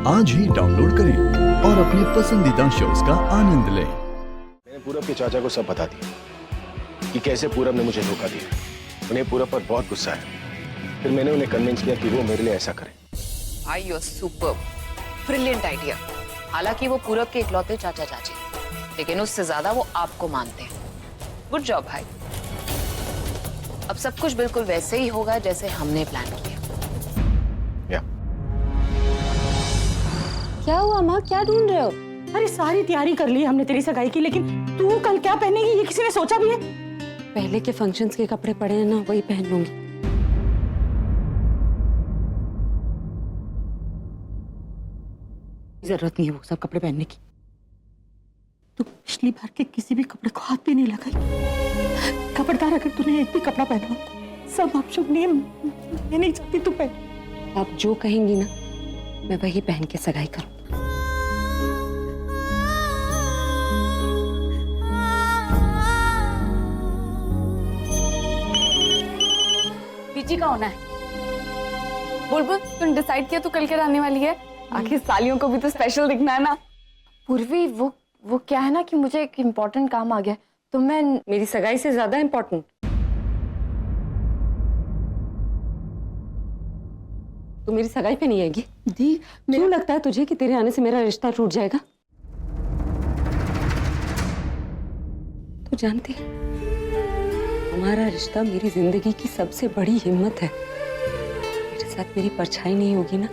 आज ही डाउनलोड करें और अपने पसंदीदा शोज का आनंद लें। मैंने पूरब के चाचा को सब बता दिया कि कैसे पूरब ने मुझे धोखा दिया। उन्हें पूरब पर बहुत गुस्सा है। फिर मैंने उन्हें कन्विंस किया कि वो मेरे लिए ऐसा करें। भाई you are superb, brilliant idea. हालांकि वो पूरब के इकलौते चाचा चाची, लेकिन उससे ज्यादा वो आपको मानते हैं। गुड जॉब भाई। अब सब कुछ बिल्कुल वैसे ही होगा जैसे हमने प्लान किया। क्या हुआ माँ, क्या ढूंढ रहे हो? अरे सारी तैयारी कर ली हमने तेरी सगाई की, लेकिन तू कल क्या पहनेगी ये किसी ने सोचा भी है? पहले के फंक्शंस के कपड़े पड़े हैं ना, वही पहन लूंगी। जरूरत नहीं है वो सब कपड़े पहनने की। तू पिछली बार के किसी भी कपड़े को हाथ भी नहीं लगाई। खबरदार अगर तूने एक भी कपड़ा पहना, सब ऑप्शन नहीं है। मैं नहीं चाहती तू पहन। आप जो कहेंगी ना, मैं वही पहन के सगाई करूँ। पीजी का होना है। बुलबुल, तुमने डिसाइड किया तू कल क्या आने वाली है? आखिर सालियों को भी तो स्पेशल दिखना है ना। पूर्वी, वो क्या है ना कि मुझे एक इम्पोर्टेंट काम आ गया, तो मैं मेरी सगाई से ज्यादा इम्पोर्टेंट? तू मेरी सगाई पे नहीं आएगी? दी, क्यों लगता है तुझे कि तेरे आने से मेरा रिश्ता टूट जाएगा? तू जानती है, हमारा रिश्ता मेरी जिंदगी की सबसे बड़ी हिम्मत है। मेरे साथ मेरी परछाई नहीं होगी ना,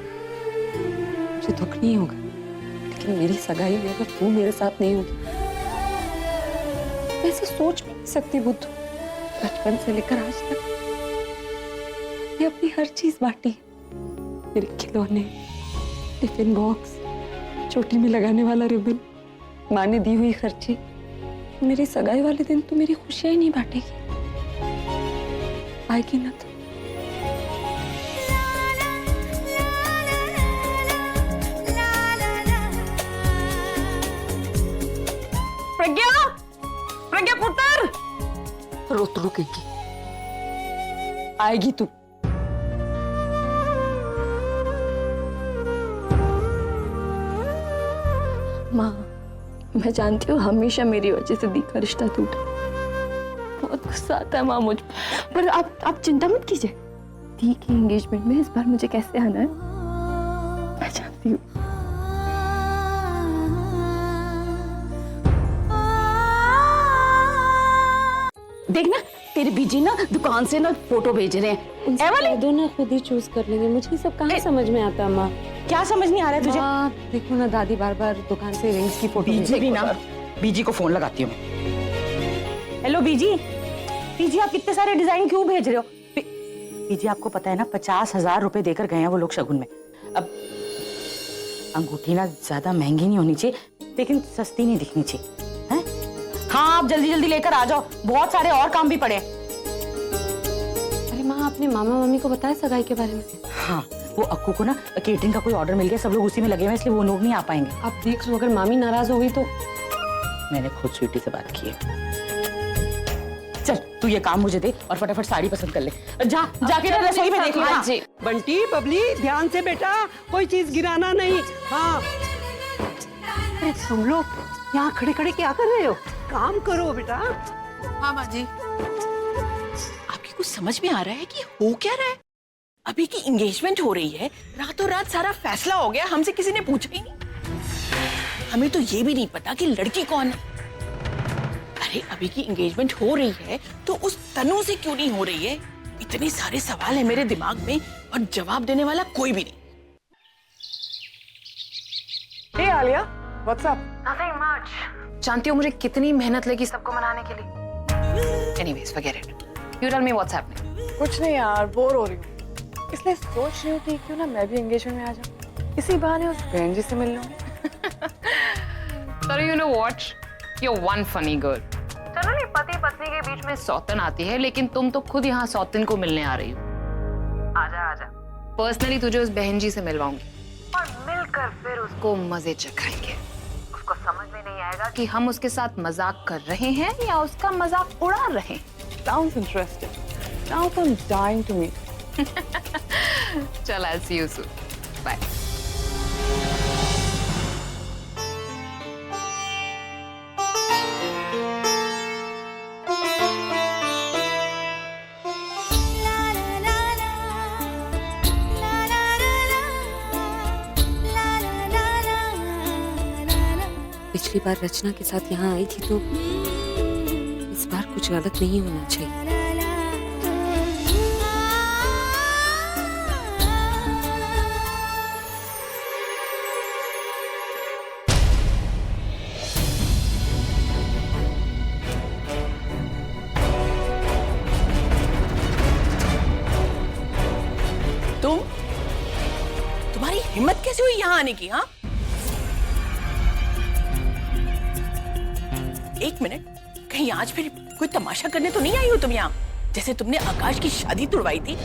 मुझे दुख नहीं होगा, लेकिन मेरी सगाई में अगर तू मेरे साथ नहीं होगी, मैं ऐसे सोच भी नहीं सकती बुद्धू। बचपन से लेकर आज तक ये अपनी हर चीज बांटी, मेरे खिलौने, टिफिन बॉक्स, चोटी में लगाने वाला रिबन, माँ ने दी हुई खर्ची। मेरी सगाई वाले दिन तो मेरी खुशियां ही नहीं बांटेगी। आएगी ना तो? प्रज्ञा पुत्र, रोत रुकेगी, आएगी तू। माँ, मैं जानती हूँ हमेशा मेरी वजह से दी का रिश्ता टूटा। बहुत गुस्सा आता है माँ मुझ पर आप चिंता मत कीजिए। दी की एंगेजमेंट में इस बार मुझे कैसे आना है मैं जानती हूँ। देखना तेरे बीजी ना दुकान से ना फोटो भेज रहे हैं। ए वाले दो ना खुद ही चूज कर लेंगे। मुझे ये सब कहाँ समझ में आता माँ? क्या समझ नहीं आ रहा है तुझे? माँ देखो ना, दादी बार बार दुकान से रिंग्स की फोटो बीजी भी ना, बीजी को फोन लगाती हूँ मैं। हेलो बीजी, बीजी आप कितने सारे डिजाइन क्यों भेज रहे हो? बीजी आपको पता है ना 50,000 रुपए देकर गए हैं वो लोग शगुन में। अब अंगूठी ना ज्यादा महंगी नहीं होनी चाहिए, लेकिन सस्ती नहीं दिखनी चाहिए। हैं? हाँ, आप जल्दी जल्दी लेकर आ जाओ, बहुत सारे और काम भी पड़े हैं। अरे माँ, आपने मामा मम्मी को बताया सगाई के बारे में? हाँ, वो अक्कू को ना केटरिंग का कोई ऑर्डर मिल गया, सब लोग उसी में लगे हुए हैं, इसलिए वो लोग नहीं आ पाएंगे। आप देख लो, अगर मामी नाराज हो गई तो? मैंने खुद स्वीटी से बात की है। चल तू ये काम मुझे दे और फटाफट साड़ी पसंद कर ले। जाके ना रसोई में देख लेना। बंटी, बबली, ध्यान से बेटा, कोई चीज गिराना नहीं। हाँ, अरे तुम लोग यहाँ खड़े खड़े क्या कर रहे हो? काम करो बेटा। हाँ माँ जी, आपकी कुछ समझ में आ रहा है कि हो क्या रहा है? अभी की एंगेजमेंट हो रही है, रातों रात सारा फैसला हो गया, हमसे किसी ने पूछा ही नहीं। हमें तो ये भी नहीं पता कि लड़की कौन है। अरे अभी की एंगेजमेंट हो रही है तो उस तनु से क्यों नहीं हो रही है? इतने सारे सवाल है मेरे दिमाग में और जवाब देने वाला कोई भी नहीं। Hey Alia, what's up? Nothing much. जानती हो मुझे कितनी मेहनत लगी सबको मनाने के लिए? Anyways, forget it. You tell me what's happening. कुछ नहीं यार, बोर हो रही हूँ, इसलिए सोच रही हूँ कि क्यों ना मैं भी एंगेजमेंट में आ जाऊँ, इसी बहाने उस बहन जी से मिल लूँ। Sorry, you know what? You're one funny girl. चलो नहीं, पति पत्नी के बीच में सौतन आती है, लेकिन तुम तो खुद यहाँ सौतन को मिलने आ रही हो। आजा आजा। पर्सनली तुझे उस बहन जी से मिलवाऊंगी और मिलकर फिर उसको मजे चखाएंगे। उसको समझ में नहीं आएगा कि हम उसके साथ मजाक कर रहे हैं या उसका मजाक उड़ा रहे हैं। Sounds interesting. Now I'm dying to meet. चल, I'll see you soon. Bye. पिछली बार रचना के साथ यहाँ आई थी तो इस बार कुछ गलत नहीं होना चाहिए। तुम्हारी हिम्मत कैसे हुई यहाँ आने की? हाँ, एक मिनट, कहीं आज फिर कोई तमाशा करने तो नहीं आई हो तुम यहाँ, जैसे तुमने आकाश की शादी तुड़वाई थी?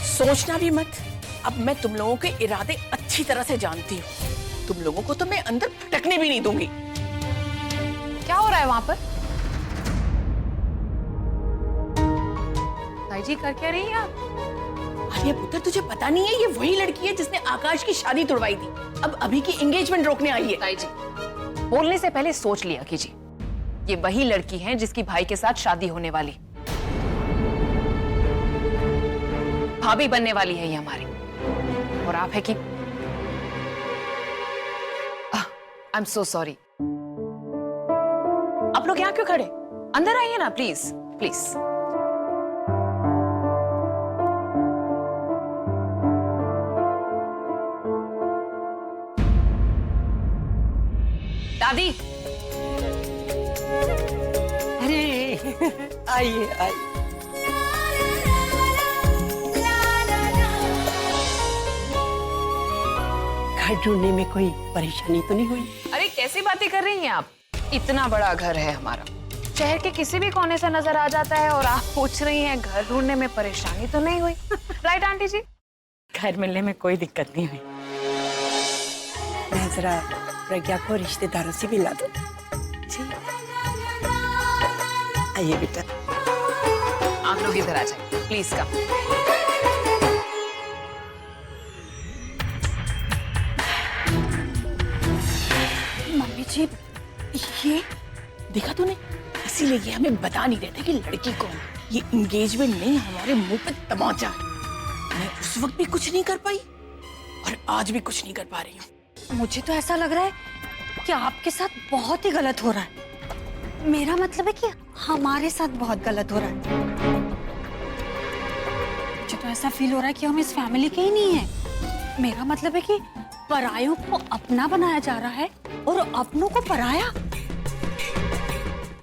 सोचना भी मत, अब मैं तुम लोगों के इरादे अच्छी तरह से जानती हूँ। तुम लोगों को तो मैं अंदर फटकने भी नहीं दूंगी। क्या हो रहा है वहां पर? ताई जी कर क्या रही है आप? आर्या पुत्र, तुझे पता नहीं है ये वही लड़की है जिसने आकाश की शादी तुड़वाई थी, अब अभी की एंगेजमेंट रोकने आई है। ताई जी, बोलने से पहले सोच लिया कीजिए, ये वही लड़की है जिसकी भाई के साथ शादी होने वाली, भाभी बनने वाली है ये हमारी। और आप है कि आई एम सो सॉरी। आप लोग यहाँ क्यों खड़े? अंदर आइए ना प्लीज प्लीज। दादी, अरे आइए आइए। घर ढूंढने में कोई परेशानी तो नहीं हुई? अरे कैसी बातें कर रही हैं आप? इतना बड़ा घर है हमारा, शहर के किसी भी कोने से नजर आ जाता है, और आप पूछ रही हैं घर ढूंढने में परेशानी तो नहीं हुई? राइट आंटी जी? घर मिलने में कोई दिक्कत नहीं हुई। मैं जरा प्रज्ञा को रिश्तेदारों से मिला दूं। आइए बेटा। आप लोग इधर आ जाइए प्लीज कम। मम्मी जी, ये देखा तूने? इसीलिए ये हमें बता नहीं देते कि लड़की कौन है। ये एंगेजमेंट नहीं, हमारे मुंह पे तमाचा है। मैं उस वक्त भी कुछ नहीं कर पाई और आज भी कुछ नहीं कर पा रही हूँ। मुझे तो ऐसा लग रहा है कि आपके साथ बहुत ही गलत हो रहा है। मेरा मतलब है कि हमारे साथ बहुत गलत हो रहा है। मुझे तो ऐसा फील हो रहा है कि हम इस फैमिली के ही नहीं हैं। मेरा मतलब है कि परायों को अपना बनाया जा रहा है और अपनों को पराया।